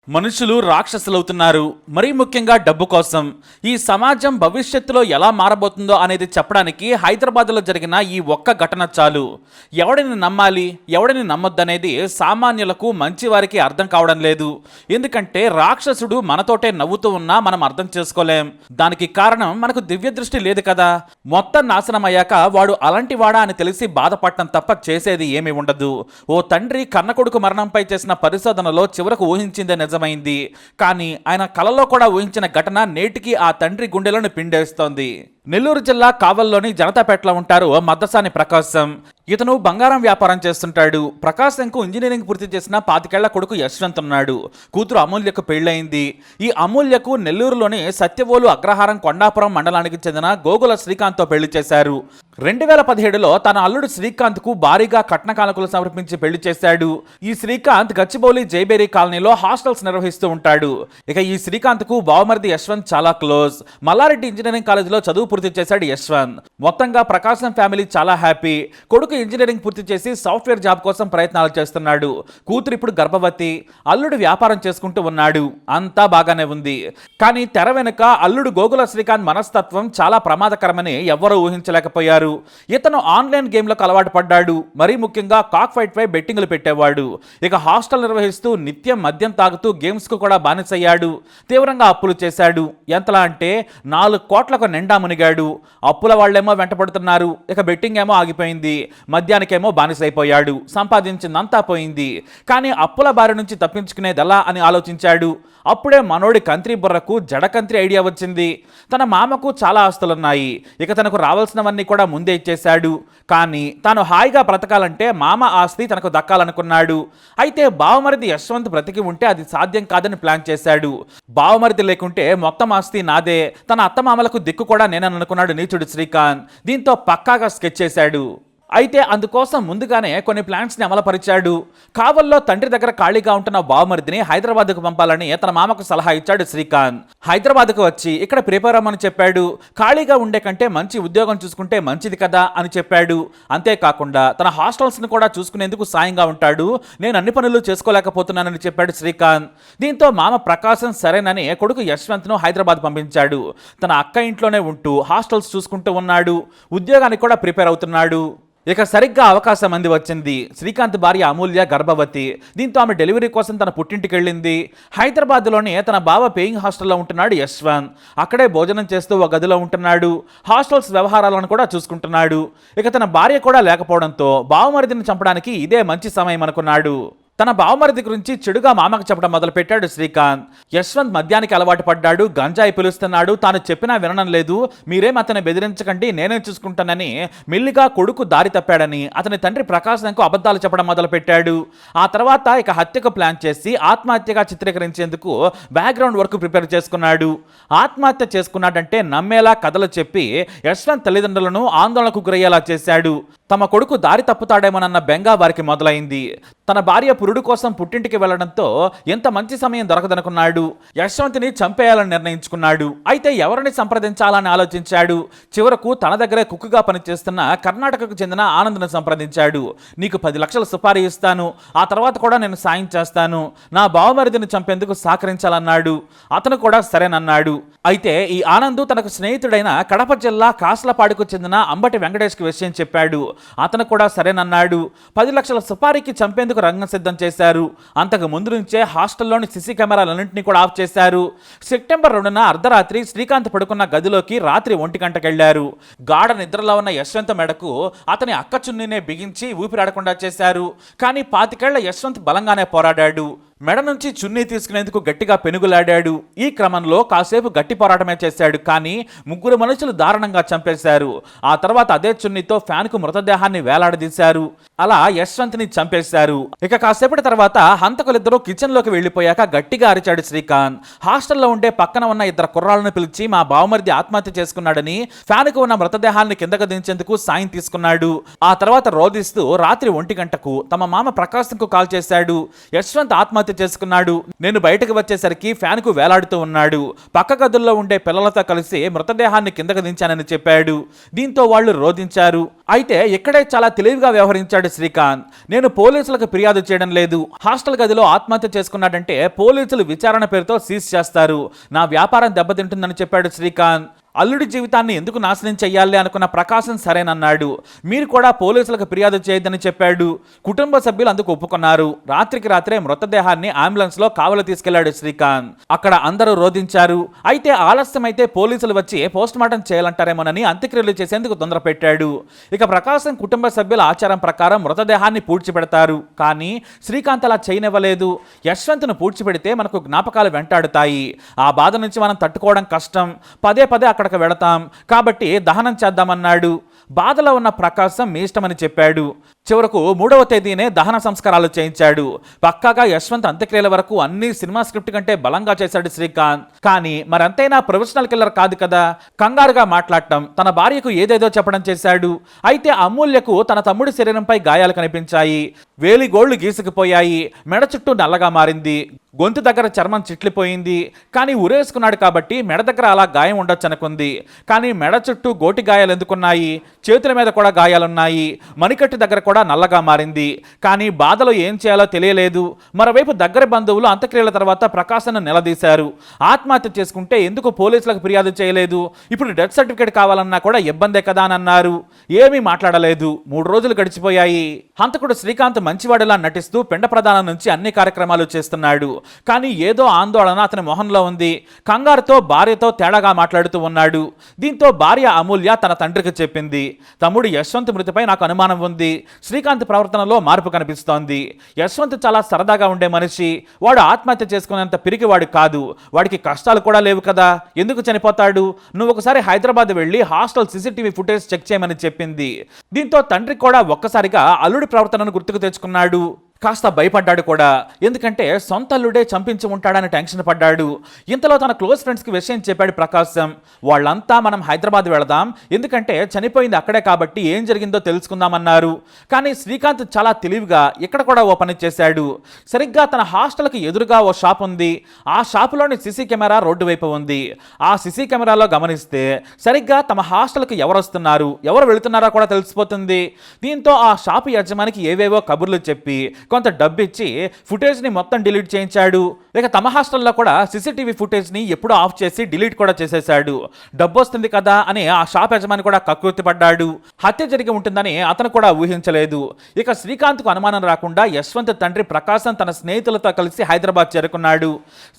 మనుషులు రాక్షసులవుతున్నారు. మరీ ముఖ్యంగా డబ్బు కోసం. ఈ సమాజం భవిష్యత్తులో ఎలా మారబోతుందో అనేది చెప్పడానికి హైదరాబాద్లో జరిగిన ఈ ఒక్క ఘటన చాలు. ఎవడిని నమ్మాలి, ఎవడిని నమ్మొద్దనేది సామాన్యులకు, మంచివారికి అర్థం కావడం లేదు. ఎందుకంటే రాక్షసుడు మనతోటే నవ్వుతూ ఉన్నా మనం అర్థం చేసుకోలేం. దానికి కారణం మనకు దివ్య దృష్టి లేదు కదా. మొత్తం నాశనం అయ్యాక వాడు అలాంటి వాడా అని తెలిసి బాధపడటం తప్ప చేసేది ఏమీ ఉండదు. ఓ తండ్రి కన్న కొడుకు మరణంపై చేసిన పరిశోధనలో చివరకు ఊహించిందే నిజమైంది. కానీ ఆయన కలలో కూడా ఊహించిన ఘటన నేటికి ఆ తండ్రి గుండెలను పిండేస్తోంది. నెల్లూరు జిల్లా కావల్లోని జనతాపేటలో ఉంటారు మద్దసాని ప్రకాశం. ఇతను బంగారం వ్యాపారం చేస్తుంటాడు. ప్రకాశంకు ఇంజనీరింగ్ పూర్తి చేసిన 25 ఏళ్ల కొడుకు యశ్వంత్ ఉన్నాడు. కూతురు అమూల్యకు పెళ్లైంది. ఈ అమూల్యకు నెల్లూరులోని సత్యవోలు అగ్రహారం కొండాపురం మండలానికి చెందిన గోగుల శ్రీకాంత్తో పెళ్లి చేశారు. 2017లో తన అల్లుడు శ్రీకాంత్కు భారీగా కట్న కానుకలు సమర్పించి పెళ్లి చేశాడు. ఈ శ్రీకాంత్ గచ్చిబౌలి జైబేరి కాలనీలో హాస్టల్స్ నిర్వహిస్తూ ఉంటాడు. ఇక ఈ శ్రీకాంత్కు బావమరిది యశ్వంత్ చాలా క్లోజ్. మల్లారెడ్డి ఇంజనీరింగ్ కాలేజీలో చదువు పూర్తి చేశాడు యశ్వంత్. మొత్తంగా ప్రకాశం ఫ్యామిలీ చాలా హ్యాపీ. కొడుకు ఇంజనీరింగ్ పూర్తి చేసి సాఫ్ట్వేర్ జాబ్ కోసం ప్రయత్నాలు చేస్తున్నాడు. కూతురు ఇప్పుడు గర్భవతి. అల్లుడు వ్యాపారం చేసుకుంటూ ఉన్నాడు. అంతా బాగానే ఉంది. కానీ తెర వెనుక అల్లుడు గోగుల శ్రీకాంత్ మనస్తత్వం చాలా ప్రమాదకరమని ఎవ్వరూ ఊహించలేకపోయారు. ఇతను ఆన్లైన్ గేమ్లకు అలవాటు పడ్డాడు. మరీ ముఖ్యంగా కాక్ ఫైట్ పై బెట్టింగ్లు పెట్టేవాడు. ఇక హాస్టల్ నిర్వహిస్తూ నిత్యం మద్యం తాగుతూ గేమ్స్ కు కూడా బానిసయ్యాడు. తీవ్రంగా అప్పులు చేశాడు. ఎంతలా అంటే 4 కోట్లకు నిండా మునిగాడు. అప్పుల వాళ్ళేమో వెంటపడుతున్నారు. ఇక బెట్టింగ్ ఏమో ఆగిపోయింది. మద్యానికేమో బానిసైపోయాడు. సంపాదించిందంతా పోయింది. కానీ అప్పుల బారి నుంచి తప్పించుకునేదెలా అని ఆలోచించాడు. అప్పుడే మనోడి కంత్రి బుర్రకు జడకంత్రి ఐడియా వచ్చింది. తన మామకు చాలా ఆస్తులున్నాయి. ఇక తనకు రావాల్సినవన్నీ కూడా ముందే ఇచ్చేశాడు. కానీ తాను హాయిగా బ్రతకాలంటే మామ ఆస్తి తనకు దక్కాలనుకున్నాడు. అయితే బావమరిది యశ్వంత్ బ్రతికి ఉంటే అది సాధ్యం కాదని ప్లాన్ చేశాడు. బావమరిది లేకుంటే మొత్తం ఆస్తి నాదే, తన అత్తమామలకు దిక్కు కూడా నేనని అనుకున్నాడు నీచుడు శ్రీకాంత్. దీంతో పక్కాగా స్కెచ్ చేశాడు. అయితే అందుకోసం ముందుగానే కొన్ని ప్లాన్స్ని అమలుపరిచాడు. కావల్లో తండ్రి దగ్గర ఖాళీగా ఉంటున్న బావమరిదిని హైదరాబాద్కు పంపాలని తన మామకు సలహా ఇచ్చాడు శ్రీకాంత్. హైదరాబాద్కు వచ్చి ఇక్కడ ప్రిపేర్ అవ్వమని చెప్పాడు. ఖాళీగా ఉండే కంటే మంచి ఉద్యోగం చూసుకుంటే మంచిది కదా అని చెప్పాడు. అంతేకాకుండా తన హాస్టల్స్ని కూడా చూసుకునేందుకు సాయంగా ఉంటాడు. నేను అన్ని పనులు చేసుకోలేకపోతున్నానని చెప్పాడు శ్రీకాంత్. దీంతో మామ ప్రకాశం సరేనని కొడుకు యశ్వంత్ను హైదరాబాద్ పంపించాడు. తన అక్క ఇంట్లోనే ఉంటూ హాస్టల్స్ చూసుకుంటూ ఉన్నాడు. ఉద్యోగానికి కూడా ప్రిపేర్ అవుతున్నాడు. ఇక సరిగ్గా అవకాశం అంది వచ్చింది. శ్రీకాంత్ భార్య అమూల్య గర్భవతి. దీంతో ఆమె డెలివరీ కోసం తన పుట్టింటికి వెళ్ళింది. హైదరాబాద్లోని తన బావ పేయింగ్ హాస్టల్లో ఉంటున్నాడు యశ్వంత్. అక్కడే భోజనం చేస్తూ ఒక గదిలో ఉంటున్నాడు. హాస్టల్స్ వ్యవహారాలను కూడా చూసుకుంటున్నాడు. ఇక తన భార్య కూడా లేకపోవడంతో బావమరిదిని చంపడానికి ఇదే మంచి సమయం అనుకున్నాడు. తన బావమరిది గురించి చెడుగా మామకు చెప్పడం మొదలుపెట్టాడు శ్రీకాంత్. యశ్వంత్ మద్యానికి అలవాటు పడ్డాడు. గంజాయి పిలుస్తున్నాడు. తాను చెప్పినా వినడం లేదు. మీరేం అతన్ని బెదిరించకండి, నేనే చూసుకుంటానని మెల్లిగా కొడుకు దారి తప్పాడని అతని తండ్రి ప్రకాశంకు అబద్ధాలు చెప్పడం మొదలుపెట్టాడు. ఆ తర్వాత ఇక హత్యకు ప్లాన్ చేసి ఆత్మహత్యగా చిత్రీకరించేందుకు బ్యాక్గ్రౌండ్ వర్క్ ప్రిపేర్ చేసుకున్నాడు. ఆత్మహత్య చేసుకున్నాడంటే నమ్మేలా కథలు చెప్పి యశ్వంత్ తల్లిదండ్రులను ఆందోళనకు గురయ్యేలా చేశాడు. తమ కొడుకు దారి తప్పుతాడేమోనన్న బెంగ వారికి మొదలైంది. తన భార్య పురుడు కోసం పుట్టింటికి వెళ్లడంతో ఎంత మంచి సమయం దొరకదనుకున్నాడు. యశ్వంత్ని చంపేయాలని నిర్ణయించుకున్నాడు. అయితే ఎవరిని సంప్రదించాలని ఆలోచించాడు. చివరకు తన దగ్గరే కుక్కుగా పనిచేస్తున్న కర్ణాటకకు చెందిన ఆనంద్ను సంప్రదించాడు. నీకు 10 లక్షల సుపారీ ఇస్తాను, ఆ తర్వాత కూడా నేను సాయం చేస్తాను, నా బావమరిదిని చంపేందుకు సహకరించాలన్నాడు. అతను కూడా సరేనన్నాడు. అయితే ఈ ఆనంద్ తనకు స్నేహితుడైన కడప జిల్లా కాస్లపాడుకు చెందిన అంబటి వెంకటేష్కి విషయం చెప్పాడు. అతను కూడా సరేనన్నాడు. 10 లక్షల సుపారీకి చంపేందుకు రంగం సిద్ధం చేశారు. అంతకు ముందు నుంచే హాస్టల్లోని సీసీ కెమెరాలన్నింటినీ కూడా ఆఫ్ చేశారు. సెప్టెంబర్ 2న అర్ధరాత్రి శ్రీకాంత్ పడుకున్న గదిలోకి రాత్రి 1 గంటకు వెళ్లారు. గాఢ నిద్రలో ఉన్న యశ్వంత్ మెడకు అతని అక్క చున్నీనే బిగించి ఊపిరాడకుండా చేశారు. కానీ 25 ఏళ్ల యశ్వంత్ బలంగానే పోరాడాడు. మెడ నుంచి చున్నీ తీసుకునేందుకు గట్టిగా పెనుగులాడాడు. ఈ క్రమంలో కాసేపు గట్టి పోరాటమే చేశాడు. కానీ 3 మనుషులు దారుణంగా చంపేశారు. ఆ తర్వాత అదే చున్నీతో ఫ్యాన్కు మృతదేహాన్ని వేలాడదీశారు. అలా యశ్వంత్ని చంపేశారు. ఇక కాసేపటి తర్వాత హంతకులిద్దరూ కిచెన్లోకి వెళ్లిపోయాక గట్టిగా అరిచాడు శ్రీకాంత్. హాస్టల్లో ఉండే పక్కన ఉన్న 2 కుర్రాళ్లను పిలిచి మా బావమరిది ఆత్మహత్య చేసుకున్నాడని ఫ్యాన్కు ఉన్న మృతదేహాన్ని కిందకు దించేందుకు సాయం తీసుకున్నాడు. ఆ తర్వాత రోధిస్తూ రాత్రి 1 గంటకు తమ మామ ప్రకాశంకు కాల్ చేశాడు. యశ్వంత్ ఆత్మహత్య ఆత్మహత్య చేసుకున్నాడు. నేను బయటకు వచ్చేసరికి ఫ్యాన్ కు వేలాడుతూ ఉన్నాడు. పక్క గదుల్లో ఉండే పిల్లలతో కలిసి మృతదేహాన్ని కిందకు దించానని చెప్పాడు. దీంతో వాళ్ళు రోధించారు. అయితే ఇక్కడే చాలా తెలివిగా వ్యవహరించాడు శ్రీకాంత్. నేను పోలీసులకు ఫిర్యాదు చేయడం లేదు. హాస్టల్ గదిలో ఆత్మహత్య చేసుకున్నాడంటే పోలీసులు విచారణ పేరుతో సీజ్ చేస్తారు. నా వ్యాపారం దెబ్బతింటుందని చెప్పాడు శ్రీకాంత్. అల్లుడి జీవితాన్ని ఎందుకు నాశనం చెయ్యాలి అనుకున్న ప్రకాశం సరేనన్నాడు. మీరు కూడా పోలీసులకు ఫిర్యాదు చేయొద్దని చెప్పాడు. కుటుంబ సభ్యులు అందుకు ఒప్పుకున్నారు. రాత్రికి రాత్రే మృతదేహాన్ని అంబులెన్స్ లో కావలి తీసుకెళ్లాడు శ్రీకాంత్. అక్కడ అందరూ రోధించారు. అయితే ఆలస్యమైతే పోలీసులు వచ్చి పోస్ట్ మార్టం చేయాలంటారేమోనని అంత్యక్రియలు చేసేందుకు తొందర పెట్టాడు. ఇక ప్రకాశం కుటుంబ సభ్యుల ఆచారం ప్రకారం మృతదేహాన్ని పూడ్చిపెడతారు. కానీ శ్రీకాంత్ అలా చేయనివ్వలేదు. యశ్వంత్ను పూడ్చిపెడితే మనకు జ్ఞాపకాలు వెంటాడుతాయి. ఆ బాధ నుంచి మనం తట్టుకోవడం కష్టం. పదే పదే అక్కడికి వెళతాం కాబట్టి దహనం చేద్దామన్నాడు. బాధలో ఉన్న ప్రకాశం మీ ఇష్టమని చెప్పాడు. చివరకు 3వ తేదీనే దహన సంస్కారాలు చేయించాడు. పక్కాగా యశ్వంత్ అంత్యక్రియల వరకు అన్ని సినిమా స్క్రిప్ట్ కంటే బలంగా చేశాడు శ్రీకాంత్. కానీ మరంతైనా ప్రొఫెషనల్ కిల్లర్ కాదు కదా. కంగారుగా మాట్లాడటం, తన భార్యకు ఏదేదో చెప్పడం చేశాడు. అయితే అమూల్యకు తన తమ్ముడి శరీరంపై గాయాలు కనిపించాయి. వేలి గోళ్లు గీసుకుపోయాయి. మెడ చుట్టూ నల్లగా మారింది. గొంతు దగ్గర చర్మం చిట్లిపోయింది. కానీ ఉరేసుకున్నాడు కాబట్టి మెడ దగ్గర అలా గాయం ఉండొచ్చు అనుకుంది. కానీ మెడ చుట్టూ గోటి గాయాలు ఎందుకున్నాయి? చేతుల మీద కూడా గాయాలున్నాయి. మణికట్టు దగ్గర కూడా నల్లగా మారింది. కానీ బాధలో ఏం చేయాలో తెలియలేదు. మరోవైపు దగ్గర బంధువులు అంత్యక్రియల తర్వాత ప్రకాశను నిలదీశారు. ఆత్మహత్య చేసుకుంటే ఎందుకు పోలీసులకు ఫిర్యాదు చేయలేదు? ఇప్పుడు డెత్ సర్టిఫికేట్ కావాలన్నా కూడా ఇబ్బందే కదా అని అన్నారు. ఏమీ మాట్లాడలేదు. 3 రోజులు గడిచిపోయాయి. హంతకుడు శ్రీకాంత్ మంచివాడిలా నటిస్తూ పిండ ప్రదానం నుంచి అన్ని కార్యక్రమాలు చేస్తున్నాడు. కానీ ఏదో ఆందోళన అతని మొహంలో ఉంది. కంగారుతో భార్యతో తేడాగా మాట్లాడుతూ ఉన్నాడు. దీంతో భార్య అమూల్య తన తండ్రికి చెప్పింది, తమ్ముడు యశ్వంత్ మృతిపై నాకు అనుమానం ఉంది. శ్రీకాంత్ ప్రవర్తనలో మార్పు కనిపిస్తోంది. యశ్వంత్ చాలా సరదాగా ఉండే మనిషి. వాడు ఆత్మహత్య చేసుకునేంత పిరికివాడు కాదు. వాడికి కష్టాలు కూడా లేవు కదా, ఎందుకు చనిపోతాడు? నువ్వు ఒకసారి హైదరాబాద్ వెళ్ళి హాస్టల్ సీసీటీవీ ఫుటేజ్ చెక్ చేయమని చెప్పింది. దీంతో తండ్రి కూడా ఒక్కసారిగా అల్లుడి ప్రవర్తనను గుర్తుకు తెచ్చుకున్నాడు. కాస్త భయపడ్డాడు కూడా. ఎందుకంటే సొంత అల్లుడే చంపించి ఉంటాడని టెన్షన్ పడ్డాడు. ఇంతలో తన క్లోజ్ ఫ్రెండ్స్కి విషయం చెప్పాడు ప్రకాశం. వాళ్ళంతా మనం హైదరాబాద్ వెళదాం, ఎందుకంటే చనిపోయింది అక్కడే కాబట్టి ఏం జరిగిందో తెలుసుకుందామన్నారు. కానీ శ్రీకాంత్ చాలా తెలివిగా ఇక్కడ కూడా ఓ పని చేశాడు. సరిగ్గా తన హాస్టల్కి ఎదురుగా ఓ షాప్ ఉంది. ఆ షాపులోని సీసీ కెమెరా రోడ్డు వైపు ఉంది. ఆ సీసీ కెమెరాలో గమనిస్తే సరిగ్గా తమ హాస్టల్కి ఎవరు వస్తున్నారు, ఎవరు వెళుతున్నారో కూడా తెలిసిపోతుంది. దీంతో ఆ షాపు యజమానికి ఏవేవో కబుర్లు చెప్పి కొంత డబ్బు ఇచ్చి ఫుటేజ్ని మొత్తం డిలీట్ చేయించాడు. ఇక తమ హాస్టల్లో కూడా సీసీటీవీ ఫుటేజ్ని ఎప్పుడో ఆఫ్ చేసి డిలీట్ కూడా చేసేశాడు. డబ్బు వస్తుంది కదా అని ఆ షాప్ యజమాని కూడా కకృతి పడ్డాడు. హత్య జరిగి ఉంటుందని అతను కూడా ఊహించలేదు. ఇక శ్రీకాంత్కు అనుమానం రాకుండా యశ్వంత్ తండ్రి ప్రకాశం తన స్నేహితులతో కలిసి హైదరాబాద్ చేరుకున్నాడు.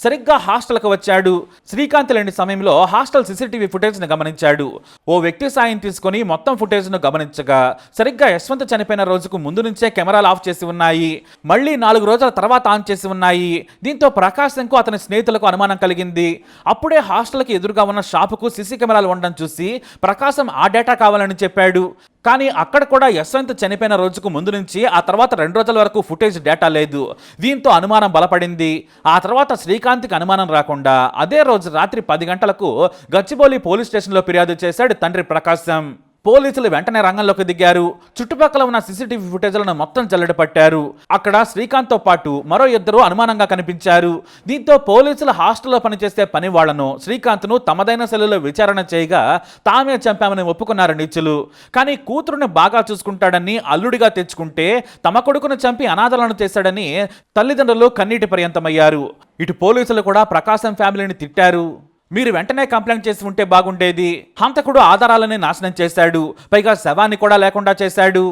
సరిగ్గా హాస్టల్కి వచ్చాడు. శ్రీకాంత్ లేని సమయంలో హాస్టల్ సీసీటీవీ ఫుటేజ్ని గమనించాడు. ఓ వ్యక్తి సాయం తీసుకుని మొత్తం ఫుటేజ్ను గమనించగా సరిగ్గా యశ్వంత్ చనిపోయిన రోజుకు ముందు నుంచే కెమెరాలు ఆఫ్ చేసి ఉన్నాయి. మళ్ళీ 4 రోజుల తర్వాత ఆన్ చేసి ఉన్నాయి. దీంతో ప్రకాశంకు అతని స్నేహితులకు అనుమానం కలిగింది. అప్పుడే హాస్టల్కి ఎదురుగా ఉన్న షాపుకు సీసీ కెమెరాలు ఉండడం చూసి ప్రకాశం ఆ డేటా కావాలని చెప్పాడు. కానీ అక్కడ కూడా యశ్వంత్ చనిపోయిన రోజుకు ముందు నుంచి ఆ తర్వాత 2 రోజుల వరకు ఫుటేజ్ డేటా లేదు. దీంతో అనుమానం బలపడింది. ఆ తర్వాత శ్రీకాంత్కి అనుమానం రాకుండా అదే రోజు రాత్రి 10 గంటలకు గచ్చిబౌలి పోలీస్ స్టేషన్లో ఫిర్యాదు చేశాడు తండ్రి ప్రకాశం. పోలీసులు వెంటనే రంగంలోకి దిగారు. చుట్టుపక్కల ఉన్న సీసీటీవీ ఫుటేజ్లను మొత్తం జల్లెడ పట్టారు. అక్కడ శ్రీకాంత్తో పాటు మరో 2 అనుమానంగా కనిపించారు. దీంతో పోలీసులు హాస్టల్లో పనిచేసే పని వాళ్లను శ్రీకాంత్ను తమదైన శైలిలో విచారణ చేయగా తామే చంపామని ఒప్పుకున్నారు నీచులు. కానీ కూతురుని బాగా చూసుకుంటాడని అల్లుడిగా తెచ్చుకుంటే తమ కొడుకును చంపి అనాథలను చేశాడని తల్లిదండ్రులు కన్నీటి పర్యంతమయ్యారు. ఇటు పోలీసులు కూడా ప్రకాశం ఫ్యామిలీని తిట్టారు. మీరు వెంటనే కంప్లైంట్ చేసి ఉంటే బాగుండేది. హంతకుడు ఆధారాలని నాశనం చేశాడు. పైగా శవాన్ని కూడా లేకుండా చేశాడు.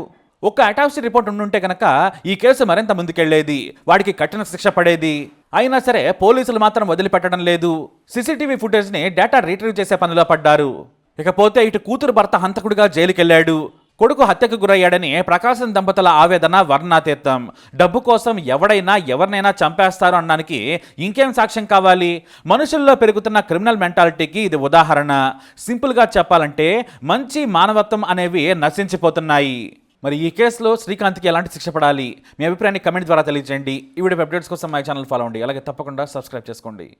ఒక్క అటాప్సీ రిపోర్ట్ ఉండుంటే కనుక ఈ కేసు మరింత ముందుకెళ్లేది. వాడికి కఠిన శిక్ష పడేది. అయినా సరే పోలీసులు మాత్రం వదిలిపెట్టడం లేదు. సీసీటీవీ ఫుటేజ్ని డేటా రీట్రీవ్ చేసే పనిలో పడ్డారు. ఇకపోతే ఇటు కూతురు భర్త హంతకుడిగా జైలుకెళ్లాడు. కొడుకు హత్యకు గురయ్యాడని ప్రకాశం దంపతుల ఆవేదన వర్ణాతీతం. డబ్బు కోసం ఎవడైనా ఎవరినైనా చంపేస్తారు అనడానికి ఇంకేం సాక్ష్యం కావాలి? మనుషుల్లో పెరుగుతున్న క్రిమినల్ మెంటాలిటీకి ఇది ఉదాహరణ. సింపుల్గా చెప్పాలంటే మంచి మానవత్వం అనేవి నశించిపోతున్నాయి. మరి ఈ కేసులో శ్రీకాంత్కి ఎలాంటి శిక్ష పడాలి? మీ అభిప్రాయాన్ని కమెంట్ ద్వారా తెలియజేయండి. ఈ వీడియో అప్డేట్స్ కోసం మై ఛానల్ ఫాలో అవ్వండి. అలాగే తప్పకుండా సబ్స్క్రైబ్ చేసుకోండి.